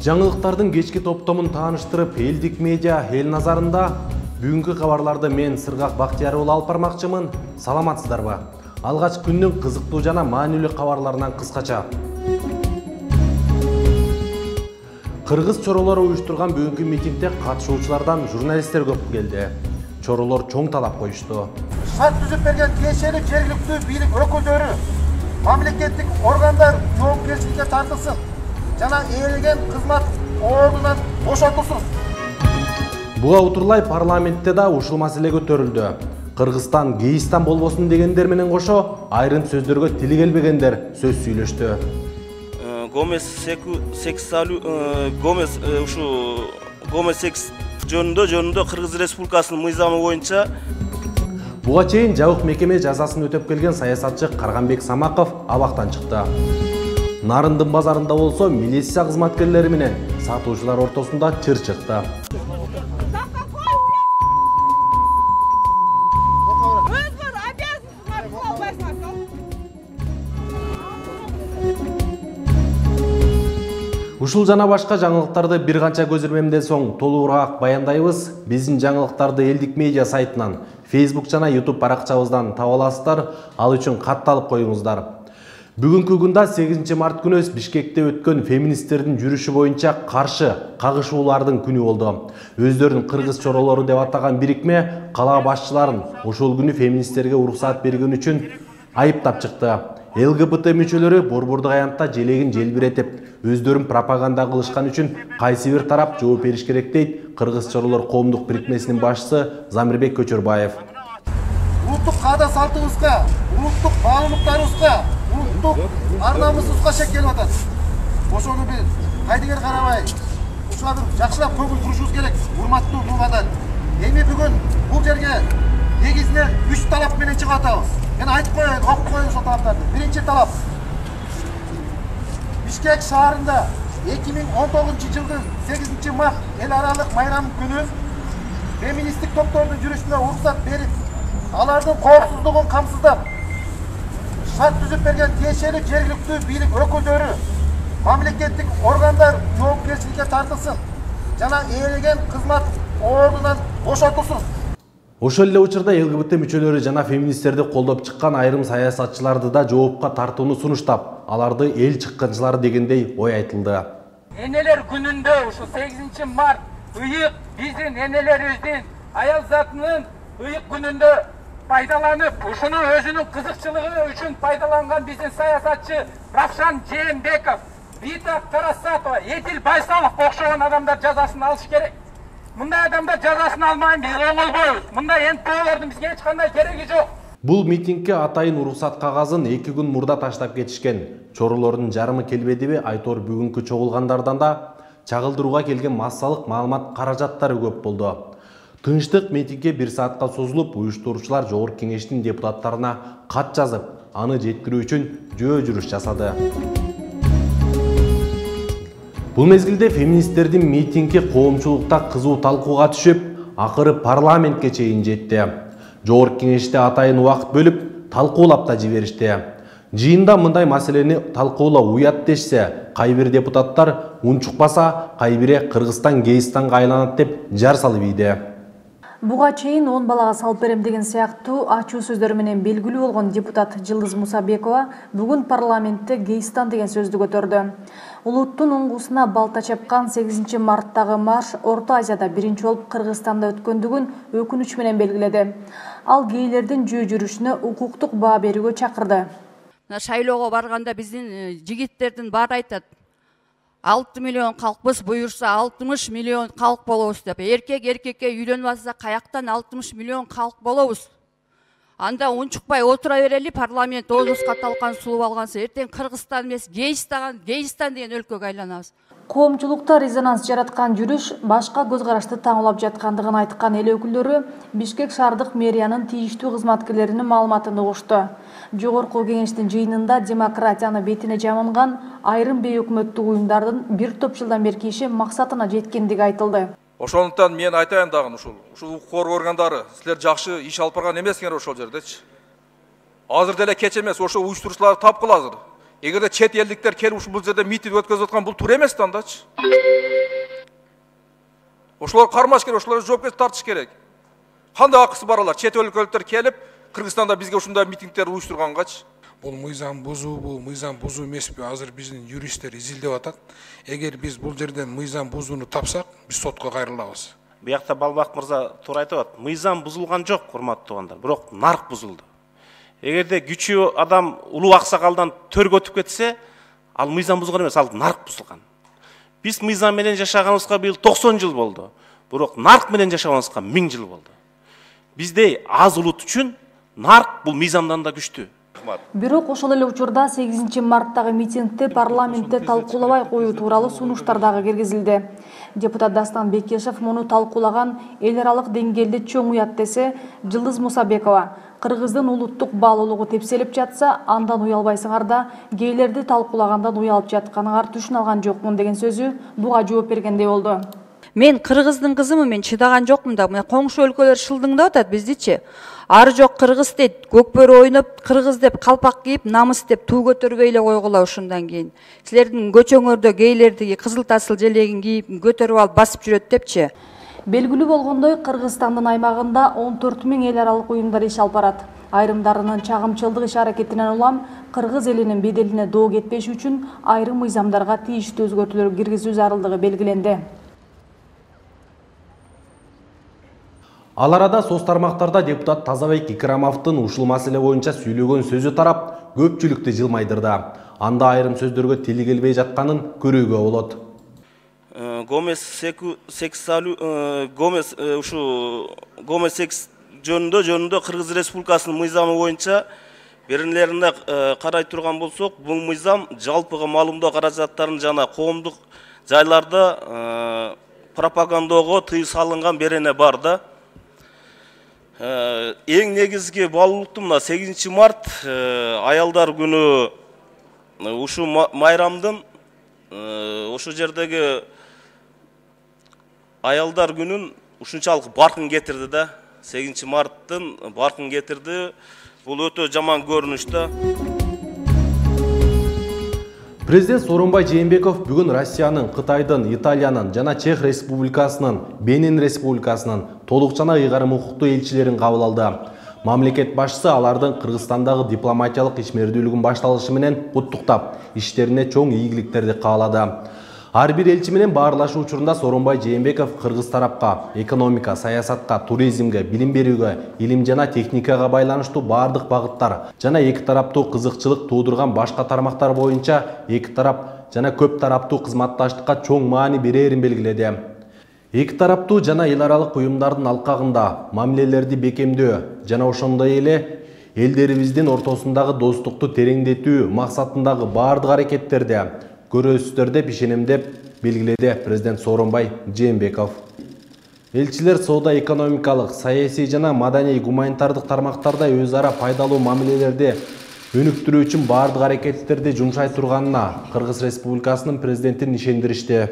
Жаңылыктардын кечки топтомун тааныштырып, элдик медиа эл назарында бүгүнкү кабарларды мен Сыргак Бактиярулы алып бармакчымын. Саламатсыздарбы? Алгач күндүн кызыктуу жана маанилүү кабарларынан кыскача. Кыргыз чоролору уюштурган бүгүнкү митингде катышуучулардан журналисттер көп келди. Чоролор чоң талап коюшту. Шарт түзүп берген тиешелүү жергиликтүү бийлик өкүлдөрү мамлекеттик органдар жоопкерчиликке тартылсын жана ээлеген кызмат ордунан бошотулсун. Буга утурлай парламентте да ушул маселе көтөрүлдү. Кыргызстан гейстан болбосун дегендер менен кошо айрым сөздөргө тили келбегендер сөз сүйлөштү. Гомосекс жөнүндө Кыргыз Республикасынын мыйзамы боюнча Буга чейин жабык мекеме жазасын өтөп келген саясатчы Карганбек Самаков абактан чыкты. Нарындын базарында болсо милиция кызматкерлери менен сатуучулар ортосунда чыр чыкты. Ушул жана башка жаңылыктарды бир канча көзөрмемден соң толугураак баяндайбыз. Биздин жаңылыктарды элдик медиа сайтынан, Facebook жана YouTube баракчабыздан таба аласыздар. Ал үчүн катталып коюңуздар. Бүгүнкү күндө 8 март күнү Бишкекте өткөн феминисттердин жүрүшү боюнча каршы кагышуулардын күнү болду. Өздөрүн кыргыз чоролору деп атаган бирикме кала башчыларын ошол күнү феминисттерге уруксат берген үчүн айыптап чыкты. ЛГБТ мүчөлөрү борбордук аянтта желегин желбиретип, өздөрүн пропаганда кылышкан үчүн кайсы бир тарап жооп бериш керек дейт Кыргыз чоролор коомдук бирикмесинин башчысы Замирбек Көчөрбаев. Улуттук каада салтыбызга, улуттук баалуулуктарыбызга, улуттук ар намысыбызга шек келип атат. Ошону бир кайдыгер карабай, ушуларды жакшылап көңүл бурушубуз керек, урматтуу мугадат. Эми бүгүн бул жерге негизинен 3 талап менен чыгып атабыз. Мен айтып коеюн, окуп коеюн ошол талаптарды. Биринчи талап. Бишкек шаарында 2019 жылдын 8 март эл аралык майрам күнү феминисттик топтордун жүрүшүнө уруксат берип, алардын коопсуздугун камсыздап, шарт түзүп берген тиешелүү жергиликтүү бийлик өкүлдөрү мамлекеттик органдар жоопкерчиликке тартылсын жана ээлеген кызмат ордунан бошотулсун. Ошол эле учурда ЛГБТ мүчөлөрү жана феминисттерди колдоп чыккан айрым саясатчыларды да жоопко тартууну сунуштап, аларды эл чыккынчылары дегендей ой айтылды. Энелер күнүндө ушу 8 март ыйык биздин энелерибиздин аял затынын ыйык күнүндө пайдаланып, ушуну өзүнүн кызыкчылыгы үчүн пайдаланган биздин саясатчы Равшан Жээнбеков, Бита Карасатова, Эдил Байсалов окшогон адамдар жазасын алыш керек. Мындай адамдар жазасын алмайын биз оңолбойбуз. Мындай НПОлордун бизге эч кандай кереги жок. Бул митингке атайын уруксат кагазын 2 күн мурда таштап кетишкен. Чоролордун жарымы келбедиби айтор бүгүнкү чогулгандардан да чагылдырууга келген массалык маалымат каражаттары көп болду. Тынчтык митингге 1 саатка созулуп, уюштуруучулар Жогорку Кеңештин депутаттарына кат жазып, аны жеткирүү үчүн жөө жүрүш жасады. Бул мезгилде феминисттердин митинги коомчулукта кызуу талкууга түшүп, акыры парламентке чейин жетти. Жогорку Кеңеште атайын убакыт бөлүп, талкуулап да жиберишти. Жыйында мындай маселени талкуулоо уят дешсе, кайбир депутаттар унчукпаса, кайбири Кыргызстан гейстанга айланат деп жар салып ийди. Буга чейин 10 балага салып берем деген сыяктуу ачуу сөздөр менен белгилүү болгон депутат Жылдыз Мусабекова бүгүн парламентте гейстан деген сөздү көтөрдү. Улуттун уңгусуна балта чапкан 8 марттагы марш Орто Азияда биринчи болуп Кыргызстанда өткөндүгүн өкүнүч менен белгиледи. Ал гейлердин жөө жүрүшүнө укуктук баа берүүгө чакырды. Шайлоого барганда биздин жигиттердин баары айтат. 6 миллион калкпыз, буюрса 60 миллион калк болобуз деп. Эркек эркекке үйлөнүп атса каяктан 60 миллион калк болобуз. Анда унчукпай отура берели, парламент оозубузга талкан сулуп алгансы, эртең Кыргызстан эмес, Гейстан деген өлкөгө айланабыз. Коомчулукта резонанс жараткан жүрүш башка көз карашты таңуулап жаткандыгын айткан эл өкүлдөрү Бишкек шаардык мэриянын тийиштүү кызматкерлеринин маалыматын угушту. Жогорку Кеңештин жыйынында демократияны бетине жамынган айрым бейөкмөттүк уюмдардын бир топ жылдан берки иши максатына жеткендиги айтылды. Ошондуктан мен айтайын дагы ушул укук коргоо органдары силер жакшы иш алып барган эмессиңер ошол жердечи. Азыр деле кеч эмес, ошо уюштуруучуларды тапкыла азыр. Эгерде чет элдиктер келип ушул бул жерде митинг өткөзүп аткан бул туура эмес да андачы. Ошолор кармаш керек, ошолорго жоопкерчиликке тартыш керек. Кандай акысы бар алар? Чет өлкөлүктөр келип Кыргызстанда бизге ушундай митингдер уюштургангачы. Бул мыйзам бузуу эмеспи? Азыр биздин юристтер изилдеп атат. Эгер биз бул жерден мыйзам бузууну тапсак, биз сотко кайрылабыз. Биякта Балбак мырза туура айтып атат. Мыйзам бузулган жок, урматтуу туугандар. Бирок нарк бузулду. Эгерде күчүү адам улуу аксакалдан төргө өтүп кетсе, ал мыйзам бузулган эмес, ал нарк бузулган. Биз мыйзам менен жашаганыбызга быйыл 90 жыл болду. Бирок нарк менен жашаганыбызга 1000 жыл болду. Биздей аз улут үчүн нарк бул мыйзамдан да күчтүү. Бирок ошол эле учурда 8 марттагы митингди парламентте талкуулабай коюу тууралуу сунуштар дагы киргизилди. Депутат Дастан Бекешев муну талкуулаган эл аралык деңгээлде чоң уят десе, Жылдыз Мусабекова Кыргыздын улуттук баалуулугу тепселип жатса, андан уялбайсыңар да, гейлерди талкуулагандан уялып жатканыңар түшүнө алган жокмун деген сөзү буга жооп бергендей болду. Мен Кыргыздын кызымын, мен чыдаган жокмун да. Мына коңшу өлкөлөр шылдыңдап атат биздичи. Ары жок кыргыз дейт, көкбөрү ойноп, кыргыз деп калпак кийип, намыс деп туу көтөрбөй эле койгула ушундан кийин. Силердин көчөңөрдө гейлердиги кызыл тасыл желегин кийип, көтөрүп алып басып жүрөт депчи. Белгилүү болгондой, Кыргызстандын аймагында 14 000 эл аралык уюмдар иш алып барат. Айрымдарынын чагымчылдык иш аракетинен улам кыргыз элинин беделине доо кетпеш үчүн айрым мыйзамдарга тийиштүү өзгөртүүлөр киргизүү зарылдыгы белгиленди. Ал арада соц тармактарда депутат Тазабек Икрамовдун ушул маселе боюнча сүйлөгөн сөзү тарап, көпчүлүктү жылмайдырды. Анда айрым сөздөргө тили келбей жатканын көрүүгө болот. Гомес секс жөнүндө Кыргыз Республикасынын мыйзамы боюнча беренелерине карай турган болсок, бул мыйзам жалпыга маалымдоо каражаттарын жана коомдук жайларда пропагандоого тыюу салынган берене бар да. Эң негизги баалуулукту мына 8 март аялдар күнү ушу майрамдын ошол жердеги аялдар күнүн ушунчалык баркын кетирди да. 8 марттын баркын кетирди. Бул өтө жаман көрүнүш да. Президент Сооронбай Жээнбеков бүгүн Россиянын, Кытайдын, Италиянын жана Чех Республикасынын, Бенин Республикасынын толук жана ыйгарым укуктуу элчилерин кабыл алды. Мамлекет башчысы алардын Кыргызстандагы дипломатиялык ишмердүүлүгүн башталышы менен куттуктап, иштерине чоң ийгиликтерди каалады. Ар бир элчи менен баарлашуу учурунда Сооронбай Жээнбеков кыргыз тарапка экономика, саясатка, туризмге, билим берүүгө, илим жана техникага байланыштуу бардык багыттар жана эки тараптуу кызыкчылык туудурган башка тармактар боюнча эки тарап жана көп тараптуу кызматташтыкка чоң маани берерин белгиледи. Эки тараптуу жана эл аралык уюмдардын алкагында мамилелерди бекемдөө жана ошондой эле элдерибиздин ортосундагы достукту тереңдетүү максатындагы бардык аракеттерди көрөсүздөр деп ишенем деп белгиледи президент Сооронбай Жээнбеков. Элчилер соода экономикалык, саясий жана маданий гуманитардык тармактарда өз ара пайдалуу мамилелерди өнүктүрүү үчүн бардык аракеттерди жумшай турганына Кыргыз Республикасынын президентин ишендиришти.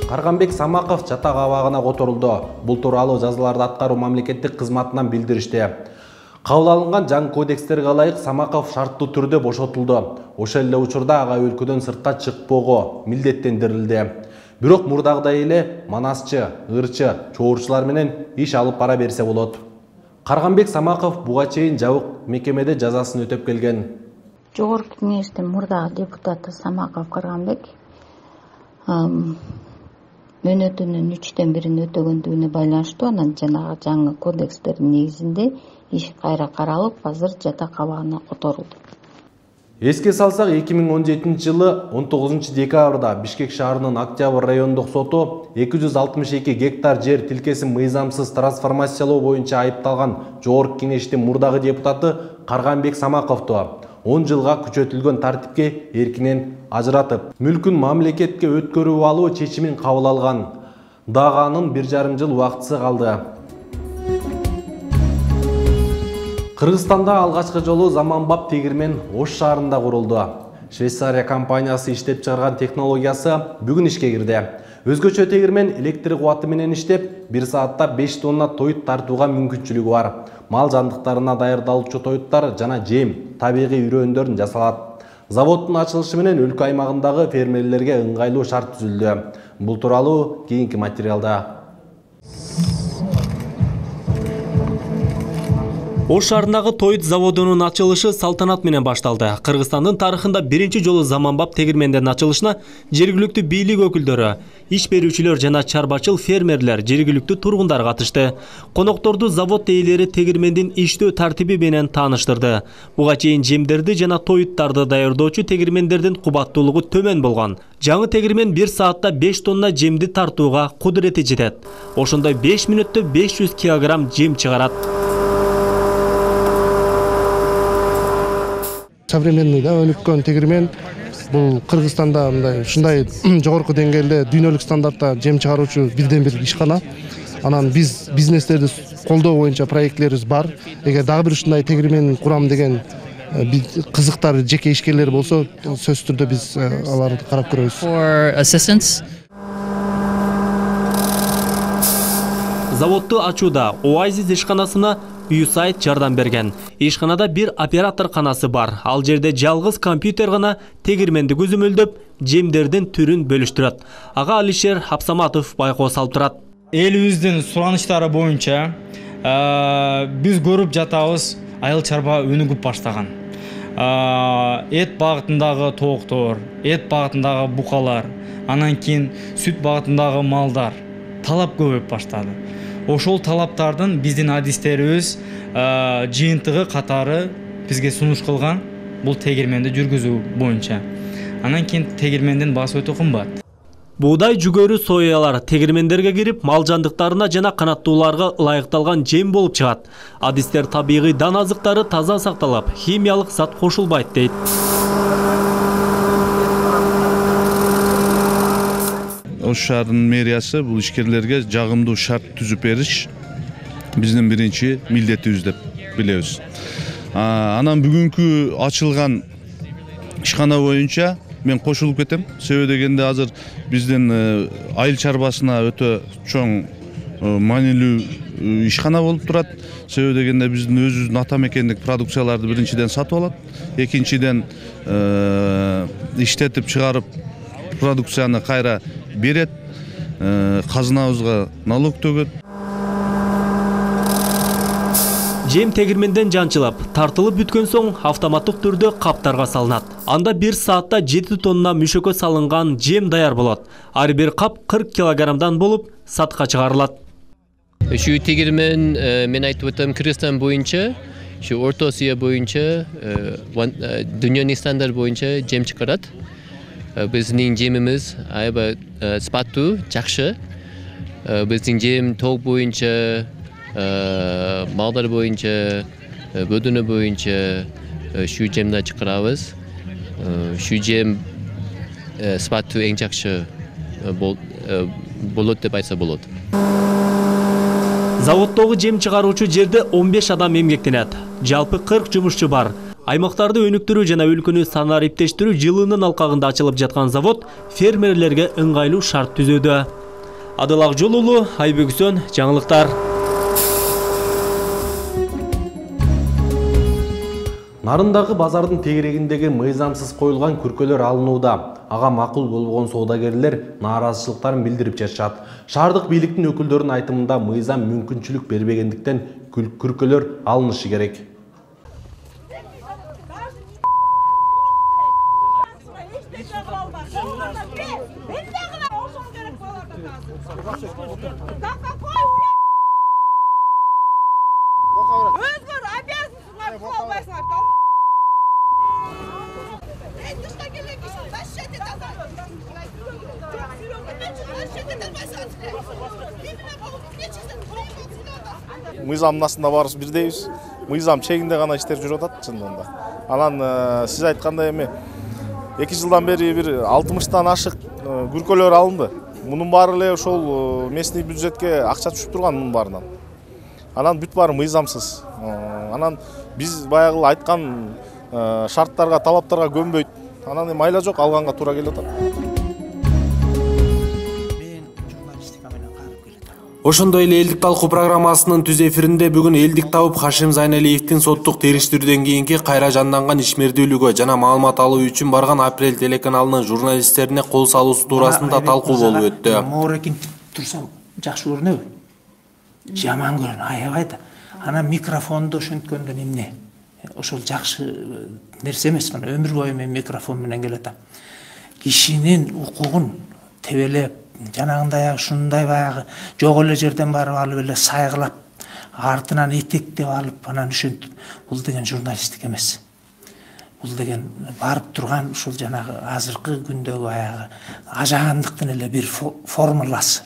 Карганбек Самаков жатак абагына которулду. Бул тууралуу жазаларды аткаруу мамлекеттик кызматынан билдиришти. Кабыл алынган жаңы кодекстерге ылайык Самаков шарттуу түрдө бошотулду. Ошол эле учурда ага өлкөдөн сыртка чыкпоого милдеттендирилди. Бирок мурдагыдай эле манасчы, ырчы, чоорчулар менен иш алып бара берсе болот. Карганбек Самаков буга чейин жабык мекемеде жазасын өтөп келген. Жогорку кеңештин мурдагы депутаты Самаков Карганбек мөөнөтүнүн 3/1 өтөгөндүгүнө байланыштуу анан жанагы жаңы кодекстердин негизинде иш кайра каралып, азыр жатак абагына которулду. Эске салсак, 2017 жылы 19 декабрда Бишкек шаарынын Октябрь райондук соту 262 гектар жер тилкесин мыйзамсыз трансформациялоо боюнча айыпталган жогорку кеңештин мурдагы депутаты Карганбек Самаковду 10 жылга күчөтүлгөн тартипке эркинен ажыратып, мүлкүн мамлекетке өткөрүп алуу чечимин кабыл алган. Дагы анын 1,5 жыл убактысы калды. Кыргызстанда алгачкы жолу заманбап тегирмен Ош шаарында курулду. Швейцария компаниясы иштеп чыгарган технологиясы бүгүн ишке кирди. Өзгөчө тегирмен электр кубаты менен иштеп, 1 саатта 5 тонна тоют тартууга мүмкүнчүлүгү бар. мал жандыктарына даярдалуучу тоюттар жана жем, табигый үрөндөрүн жасалат. Заводдун ачылышы менен өлкө аймагындагы фермерлерге ыңгайлуу шарт түзүлдү. Бул тууралуу кийинки материалда. Ош шаарындагы Тоют заводунун ачылышы салтанат менен башталды. Кыргызстандын тарыхында биринчи жолу заманбап тегирмендин ачылышына жергиликтүү бийлик өкүлдөрү, иш берүүчүлөр жана чарбачыл фермерлер, жергиликтүү тургундар катышты. Конокторду завод ээлери тегирмендин иштөө тартиби менен тааныштырды. Буга чейин жемдерди жана тоюттарды даярдоочу тегирмендердин кубаттуулугу төмөн болгон. Жаңы тегирмен 1 саатта 5 тонна жемди тартууга кудурети жетет. Ошондой 5 мүнөттө 500 кг жем чыгарат. Современный өнүккөн тегирмен бул Кыргызстанда мындай ушундай жогорку деңгээлде дүйнөлүк стандартта жем чыгаруучу бирден бир ишкана. Анан биз бизнестерди колдоо боюнча проектлерибиз бар. Эгер дагы бир ушундай тегирмен курам деген кызыктар жеке ишкерлер болсо, сөзсүз түрдө биз аларды карап көрөбүз. For assistance. Заводду ачууда Оазис ишканасына USAID жардам берген. Ишканада бир оператор канасы бар. Ал жерде жалгыз компьютер гана тегирменди көзөмөлдөп, жемдердин түрүн бөлүштүрөт. Ага Алишер Абсаматов байкоо салып турат. Элибиздин суранычтары боюнча биз көрүп жатабыз, айыл чарба өнүгүп баштаган. Эт багытындагы тооктор, эт багытындагы букалар, анан кийин сүт багытындагы малдар талап көбөйүп баштады. Ошол талаптардын биздин адистерибиз жыйынтыгы катары бизге сунуш кылган бул тегирменди жүргүзүү боюнча. Анан кийин тегирмендин баасы өтө кымбат. Буудай жүгөрү соялар тегирмендерге кирип, мал жандыктарына жана канаттууларга ылайыкталган жем болуп чыгат. Адистер табигый дан азыктары таза сакталып, химиялык зат кошулбайт дейт. Ош шаарынын мэриясы бул ишкерлерге жагымдуу шарт түзүп бериш биздин биринчи милдетибиз деп билебиз. Анан бүгүнкү ачылган ишкана боюнча мен кошулуп кетем. Себеби дегенде азыр биздин айыл чарбасына өтө чоң маанилүү ишкана болуп турат. Себеби дегенде биздин өзүбүздүн ата мекендик продукцияларды биринчиден сатып алат, экинчиден иштетип чыгарып продукцияны кайра берет, казынабызга налог төгөт. Жем тегирменден жанчылап, тартылып бүткөн соң автоматтык түрдө каптарга салынат. Анда 1 саатта 7 тонна мүшөккө салынган жем даяр болот. Ар бир кап 40 килограммдан болуп, сатка чыгарылат. Şu tегирмен мен айтып өтөм Кыргызстан боюнча, şu Орто Азия боюнча, дүйнөнүн стандарт боюнча жем чыгарат. Биздин жемimiz аябай сапаттуу, жакшы. Биздин жем тоок боюнча, малдар боюнча, бөдөнө боюнча şu жемди чыгарабыз. Şu жем сапаттуу эң жакшы болот деп айтса болот. Заводдогу жем чыгаруучу жерде 15 адам эмгектенет. Жалпы 40 жумушчу бар. Аймактарды өнүктүрүү жана өлкөнү санариптештирүү жылынын алкагында ачылып жаткан завод фермерлерге ыңгайлуу шарт түзүүдө. Адыл Акжол уулу, Айбекүсөн, жаңылыктар. Нарындагы базардын тегерегиндеги мыйзамсыз коюлган күркөлөр алынууда. Ага макул болгон соодагерлер нааразычылыктарын билдирип жатышат. Шаардык бийликтин өкүлдөрүнүн айтымында мыйзам мүмкүнчүлүк бербегендиктен күркөлөр алынышы керек. Мыйзамдын астында барыбыз бирдейбиз. Мыйзам чегинде гана иштер жүрүп атат чындыгында. Анан сиз айткандай эми 2 жылдан бери бир 60тан ашык күркөлөр алынды. Мунун баары эле ошол местный бюджетке акча түшүп турган мунун баарынан. Анан бүт баары мыйзамсыз. Анан биз баягы айткан шарттарга, талаптарга көнбөйт. Анан эми айла жок, алганга туура келип атат. Мен журналистика менен карап келатам. Ошондой эле элдик талкуу программасынын түз эфиринде бүгүн элдик табып Хашим Зайналиевдин соттук териштирүүдөн кийинки кайра жанданган ишмердүүлүгү жана маалымат алуу үчүн барган Апрель телеканалынын журналисттерине кол салуусу туурасында талкуу болуп өттү. Моорекин турсам жакшы көрүнөбү? Жаман көрүнөт, аябай да. Анан микрофонду ошенткөндө эмне? Ошол жакшы нерсе эмес, мына өмүр бою мен микрофон менен келатам. Кишинин укугун тебелеп, жанагындай ушундай баягы жок эле жерден барып алып эле сайгылап, артынан этектеп алып, анан ушинтип, бул деген журналисттик эмес. Бул деген барып турган ушул жанагы азыркы күндөгү баягы ажаандыктын эле бир формуласы.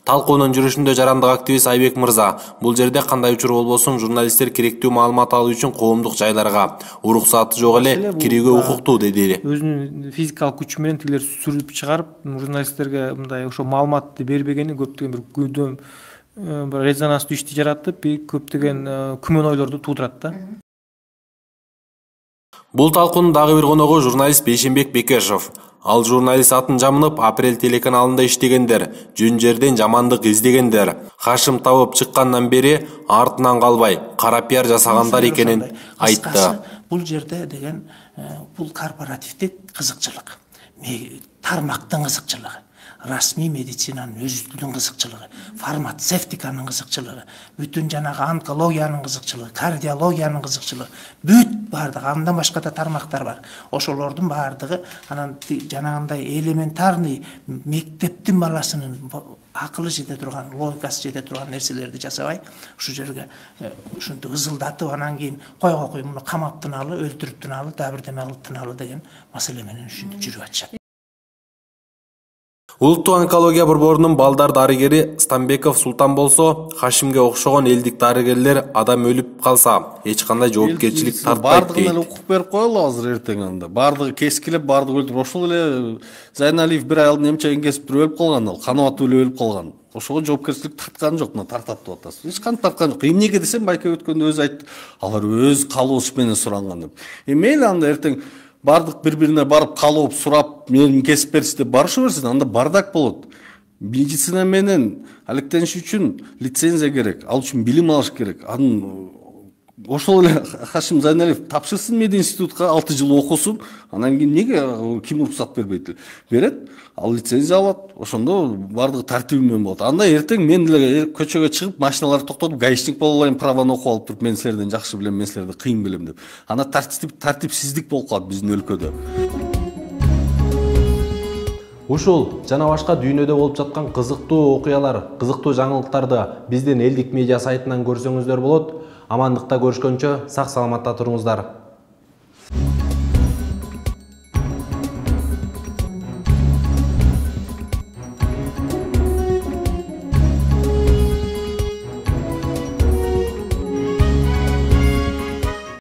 Талкуунун жүрүшүндө жарандык активист Айбек мырза, бул жерде кандай учур болбосун журналисттер керектүү маалымат алуу үчүн коомдук жайларга уруксаты жок эле кирүүгө укуктуу деди. Өзүнүн физикалык күчү менен тилер сүрүп чыгарып, журналисттерге мындай ошо маалыматты бербегени көптөгөн бир күдөн, бир резонанстуу ишти жаратып, көптөгөн күмөн ойлорду туудурат да. Бул талкуунун дагы бир коногу журналист Бейшенбек Бекешов. Ал журналист атын жамынып Апрель телеканалында иштегендер, жөн жерден жамандык издегендер. Хашим табып чыккандан бери артынан калбай кара пиар жасагандар экенин айтты. Бул жерде деген бул корпоративдик кызыкчылык, тармактын кызыкчылыгы, расмий медицинанын өзүнүн кызыкчылыгы, фармацевтиканын кызыкчылыгы, бүтүн жанагы онкологиянын кызыкчылыгы, кардиологиянын кызыкчылыгы, бүт бардыгы, андан башка да тармактар бар. Ошолордун бардыгы анан жанагындай элементарный мектептин баласынын акылы жете турган, логикасы жете турган нерселерди жасабай, ушу жерге ушинтип ызылдатып, анан кийин койго кой муну камап тыналы, өлтүрүп тыналы, дагы бирдеме кылып тыналы деген маселе менен ушинтип жүрүп атышат. Улуттук онкология борборунун балдар дарыгери Станбеков Султан болсо, Хашимге окшогон элдик дарыгерлер адам өлүп калса, эч кандай жоопкерчилик тартпайт дейт. Бардыгына укук берип коелу азыр эртең анда. Бардыгы кескилеп, бардыгы өлтүрүп. Ошол эле Зайналиев бир ай алдын эмчегин кесип туруп өлүп калган, ал каныбатып өлүп калган. Ошого жоопкерчилик тарткан жок, мына тартат деп атасыз. Эч кантип тарткан жок. Эмнеге десем, байке өткөндө өзү айтты. Алар өз калыбы менен суранган деп. Мейли анда эртең бардык бири-бирине барып калып сурап, мени кесип берсин деп барыша берсин, анда бардак болот. Медицина менен алектениш үчүн лицензия керек, ал үчүн билим алыш керек. Анын ошол эле Хашим Зайналиев тапшырсын мединститутка 6 жыл окусун, анан кийин неге ким уруксат бербейт? Берет, ал лицензия алат, ошондо бардыгы тартиби менен болот. Анда эртең мен деле көчөгө чыгып, машиналарды токтотуп, гаишник боло алайын, праваны окуп алып туруп, мен силерден жакшы билем, мен силерди кыйын билем деп. Анда тартипсиздик болуп калат биздин өлкөдө. Ушул жана башка дүйнөдө болуп жаткан кызыктуу окуялар, кызыктуу жаңылыктарды биздин элдик медиа сайтынан көрсөңүздөр болот. Амандыкта көрүшкөнчө сак саламатта туруңуздар.